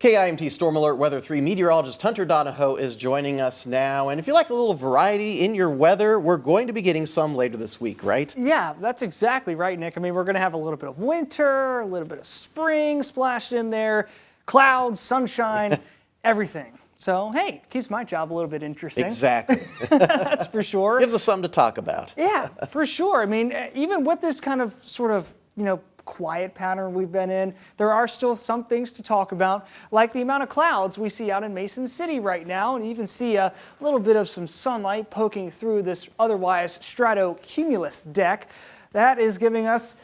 KIMT Storm Alert Weather 3 meteorologist Hunter Donahoe is joining us now. And if you like a little variety in your weather, we're going to be getting some later this week, right? Yeah, that's exactly right, Nick. I mean, we're going to have a little bit of winter, a little bit of spring splashed in there, clouds, sunshine, everything. So, hey, keeps my job a little bit interesting. Exactly. That's for sure. Gives us something to talk about. Yeah, for sure. I mean, even with this kind of sort of, quiet pattern we've been in, there are still some things to talk about, like the amount of clouds we see out in Mason City right now, and even see a little bit of some sunlight poking through this otherwise stratocumulus deck. That is giving us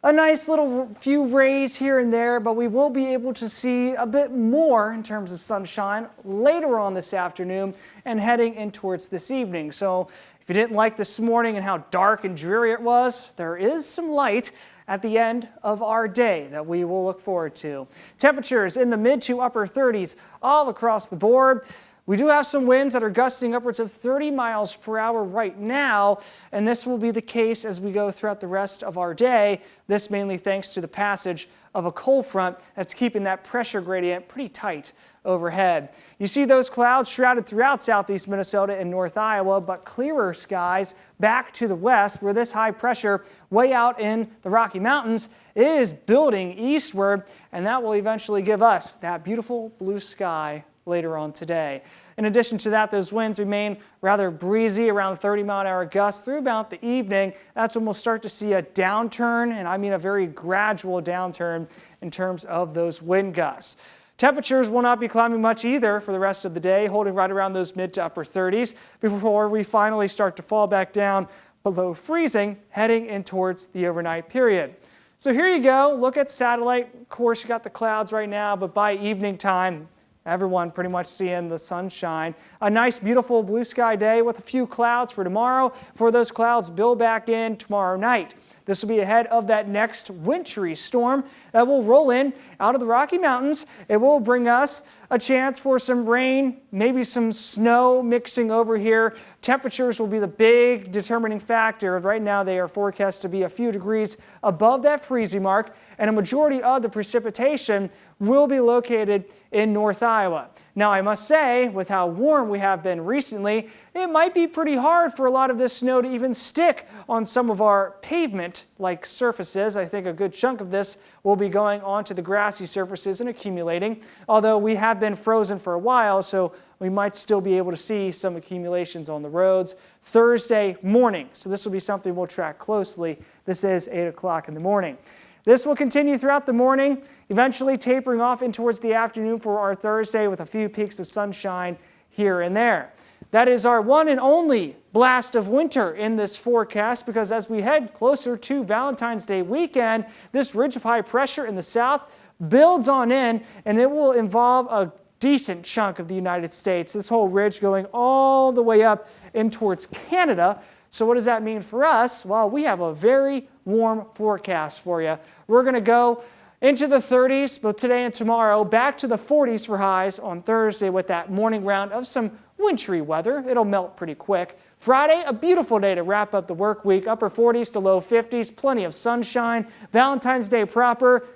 a nice little few rays here and there, but we will be able to see a bit more in terms of sunshine later on this afternoon and heading in towards this evening. So if you didn't like this morning and how dark and dreary it was, there is some light at the end of our day that we will look forward to. Temperatures in the mid to upper 30s all across the board. We do have some winds that are gusting upwards of 30 miles per hour right now, and this will be the case as we go throughout the rest of our day. This mainly thanks to the passage of a cold front that's keeping that pressure gradient pretty tight overhead. You see those clouds shrouded throughout southeast Minnesota and north Iowa, but clearer skies back to the west where this high pressure way out in the Rocky Mountains is building eastward, and that will eventually give us that beautiful blue sky later on today. In addition to that, those winds remain rather breezy, around 30-mile-an-hour gusts through about the evening. That's when we'll start to see a downturn, and I mean a very gradual downturn in terms of those wind gusts. Temperatures will not be climbing much either for the rest of the day, holding right around those mid to upper 30s before we finally start to fall back down below freezing, heading in towards the overnight period. So here you go. Look at satellite. Of course, you got the clouds right now, but by evening time, everyone pretty much seeing the sunshine. A nice, beautiful blue sky day with a few clouds for tomorrow before those clouds build back in tomorrow night. This will be ahead of that next wintry storm that will roll in out of the Rocky Mountains. It will bring us a chance for some rain, maybe some snow mixing over here. Temperatures will be the big determining factor. Right now they are forecast to be a few degrees above that freezing mark, and a majority of the precipitation will be located in North Iowa. Now, I must say, with how warm we have been recently, it might be pretty hard for a lot of this snow to even stick on some of our pavement-like surfaces. I think a good chunk of this will be going onto the grassy surfaces and accumulating, although we have been frozen for a while, so we might still be able to see some accumulations on the roads Thursday morning. So this will be something we'll track closely. This is 8 o'clock in the morning. This will continue throughout the morning, eventually tapering off in towards the afternoon for our Thursday with a few peaks of sunshine here and there. That is our one and only blast of winter in this forecast, because as we head closer to Valentine's Day weekend, this ridge of high pressure in the south builds on in, and it will involve a decent chunk of the United States. This whole ridge going all the way up in towards Canada. So what does that mean for us? Well, we have a very warm forecast for you. We're going to go into the 30s both today and tomorrow, back to the 40s for highs on Thursday with that morning round of some wintry weather. It'll melt pretty quick. Friday, a beautiful day to wrap up the work week, upper 40s to low 50s, plenty of sunshine. Valentine's Day proper,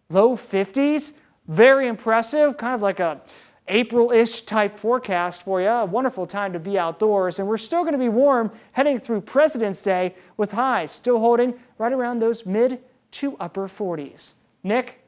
low 50s, very impressive, kind of like a April-ish type forecast for you. A wonderful time to be outdoors. And we're still going to be warm heading through President's Day with highs still holding right around those mid to upper 40s. Nick,